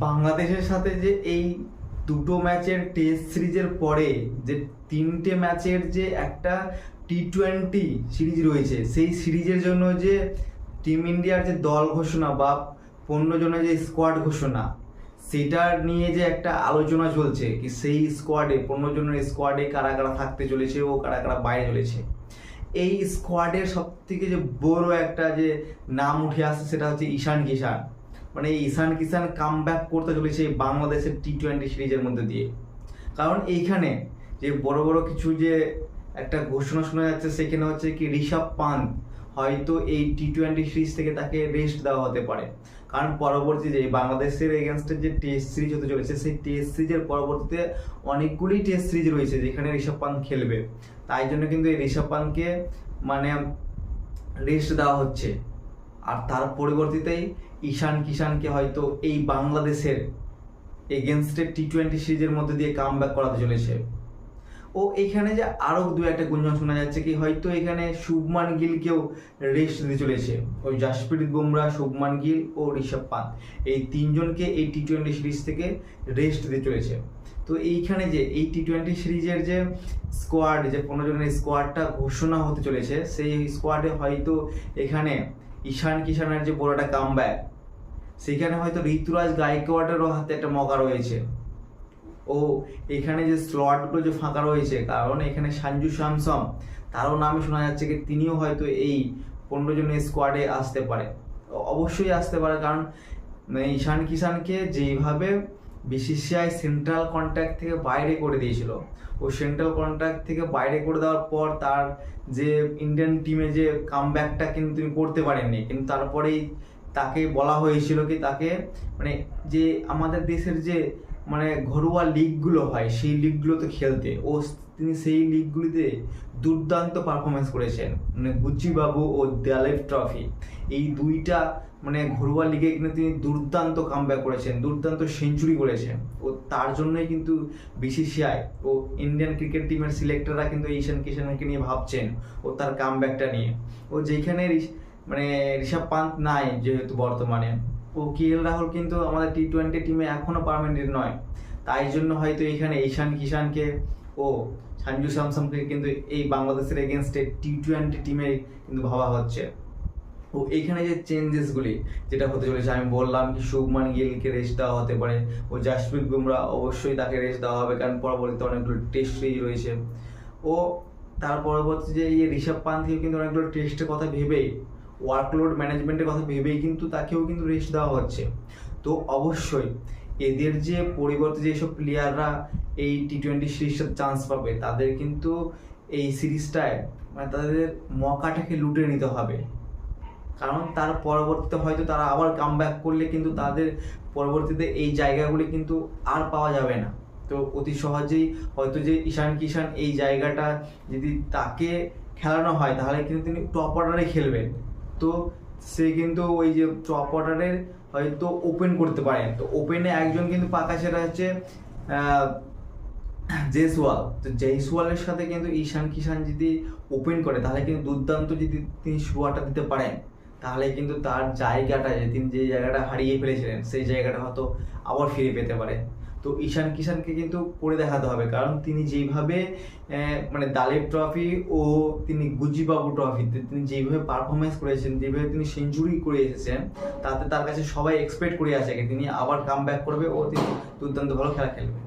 বাংলাদেশের সাথে যে এই দুটো ম্যাচের টেস্ট সিরিজের পরে যে তিনটে ম্যাচের যে একটা টি-20 সিরিজ রয়েছে, সেই সিরিজের জন্য যে টিম ইন্ডিয়ার যে দল ঘোষণা বা 15 জনের যে স্কোয়াড ঘোষণা, সেটা নিয়ে যে একটা আলোচনা চলছে কি সেই স্কোয়াডে 15 জনের স্কোয়াডে কারা কারা থাকতে চলেছে ও কারা কারা বাইরে চলেছে। এই স্কোয়াডের সব থেকে যে বড় একটা যে নাম উঠে আসছে সেটা হচ্ছে ঈশান কিষান। মানে এই ঈশান কিষান কাম ব্যাক করতে চলেছে বাংলাদেশের টি-20 সিরিজের মধ্যে দিয়ে। কারণ এইখানে যে বড় বড় কিছু যে একটা ঘোষণা শোনা যাচ্ছে, সেখানে হচ্ছে কি ঋষভ পান্থ হয়তো এই টি-20 সিরিজ থেকে তাকে রেস্ট দেওয়া হতে পারে। কারণ পরবর্তী যে বাংলাদেশের এগেনস্টে যে টেস্ট সিরিজ হতে চলেছে, সেই টেস্ট সিরিজের পরবর্তীতে অনেকগুলি টেস্ট সিরিজ রয়েছে যেখানে ঋষভ পান্থ খেলবে। তাই জন্য কিন্তু এই ঋষভ পান্থকে মানে রেস্ট দেওয়া হচ্ছে। আর তার পরিবর্তিতেই ঈশান কিষানকে হয়তো এই বাংলাদেশের এগেনস্টে টি-20 সিরিজের মধ্যে দিয়ে কাম ব্যাক করাতে চলেছে। ও এখানে যে আরও দু একটা গুঞ্জন শোনা যাচ্ছে কি হয়তো এখানে শুভমান গিলকেও রেস্ট দিতে চলেছে। ওই জাসপ্রীত বুমরাহ, শুভমান গিল ও ঋষভ পান্থ, এই তিনজনকে এই টি-20 সিরিজ থেকে রেস্ট দিতে চলেছে। তো এইখানে যে এই টি-20 সিরিজের যে স্কোয়াড, যে 15 জনের স্কোয়াডটা ঘোষণা হতে চলেছে, সেই স্কোয়াডে হয়তো এখানে ঈশান কিষানের যে বড় একটা কামব্যাক, সেখানে হয়তো ঋতুরাজ গায়কোয়াড়েরও হাতে একটা মৌকা রয়েছে। ও এখানে যে স্লটগুলো যে ফাঁকা রয়েছে, কারণ এখানে সঞ্জু স্যামসন তারও নামে শোনা যাচ্ছে কি তিনিও হয়তো এই 15 জনের স্কোয়াডে আসতে পারে। অবশ্যই আসতে পারে, কারণ ঈশান কিষানকে যেইভাবে বিসিসিআই সেন্ট্রাল কন্ট্রাক্ট থেকে বাইরে করে দিয়েছিল, ও সেন্ট্রাল কন্ট্রাক্ট থেকে বাইরে করে দেওয়ার পর তার যে ইন্ডিয়ান টিমে যে কামব্যাকটা কিন্তু তিনি করতে পারেননি। কিন্তু তারপরেই তাকে বলা হয়েছিল কি তাকে মানে যে আমাদের দেশের যে মানে ঘরোয়া লিগগুলো হয়, সেই লিগগুলোতে খেলতে। ও তিনি সেই লিগগুলিতে দুর্দান্ত পারফরমেন্স করেছেন। মানে গুচি বাবু ও দালেব ট্রফি, এই দুইটা মানে ঘরোয়া লিগে কিন্তু তিনি দুর্দান্ত কামব্যাক করেছেন, দুর্দান্ত সেঞ্চুরি করেছেন। ও তার জন্যই কিন্তু বিসিসিআই ও ইন্ডিয়ান ক্রিকেট টিমের সিলেক্টররা কিন্তু ঈশান কিষানকে নিয়ে ভাবছেন ও তার কামব্যাকটা নিয়ে। ও যেখানে মানে ঋষভ পান্থ নাই যেহেতু বর্তমানে, ও কেএল রাহুল কিন্তু আমাদের টি-20 টিমে এখনো পার্মানেন্ট নয়। তাই জন্য হয়তো এখানে ঈশান কিষানকে ও সঞ্জু স্যামসনকে কিন্তু এই বাংলাদেশের এগেনস্টে টি-20 টিমে কিন্তু ভাবা হচ্ছে। ও এইখানে যে চেঞ্জেসগুলি যেটা হতে চলেছে, আমি বললাম কি শুভমান গিলকে রেস্ট দেওয়া হতে পারে, ও জাসপ্রীত বুমরাহ অবশ্যই তাকে রেস্ট দেওয়া হবে, কারণ পরবর্তীতে অনেকগুলো টেস্ট সিরিজ রয়েছে। ও তার পরবর্তী যে এই ঋষভ পান্থকেও কিন্তু অনেকগুলো টেস্টের কথা ভেবেই, ওয়ার্কলোড ম্যানেজমেন্টের কথা ভেবেই কিন্তু তাকেও কিন্তু রেস্ট দেওয়া হচ্ছে। তো অবশ্যই এদের যে পরিবর্তে যেসব প্লেয়াররা এই টি-20 সিরিজটার চান্স পাবে, তাদের কিন্তু এই সিরিজটায় মানে তাদের মকাটাকে লুটে নিতে হবে। কারণ তার পরবর্তীতে হয়তো তারা আবার কামব্যাক করলে কিন্তু তাদের পরবর্তীতে এই জায়গাগুলি কিন্তু আর পাওয়া যাবে না। তো অতি সহজেই হয়তো যে ঈশান কিষান এই জায়গাটা যদি তাকে খেলানো হয়, তাহলে কিন্তু তিনি টপ অর্ডারে খেলবেন। তো সে কিন্তু ওই যে টপ অর্ডারের হয়তো ওপেন করতে পারেন। তো ওপেনে একজন কিন্তু পাকা, সেটা হচ্ছে জয়সওয়াল। তো জয়সওয়ালের সাথে কিন্তু ঈশান কিষান যদি ওপেন করে, তাহলে কিন্তু দুর্দান্ত যদি তিনি শুরুয়াটা দিতে পারেন, তাহলে কিন্তু তার জায়গাটা তিনি যে জায়গাটা হারিয়ে ফেলেছিলেন, সেই জায়গাটা হয়তো আবার ফিরে পেতে পারে। তো ঈশান কিষানকে কিন্তু করে দেখাতে হবে, কারণ তিনি যেইভাবে মানে দালেব ট্রফি ও তিনি গুজিবাবু ট্রফিতে তিনি যেইভাবে পারফরমেন্স করেছেন, যেভাবে তিনি সেঞ্চুরি করে এসেছেন, তাতে তার কাছে সবাই এক্সপেক্ট করে আছে তিনি আবার কাম ব্যাক করবে ও তিনি দুর্দান্ত ভালো খেলা খেলবে।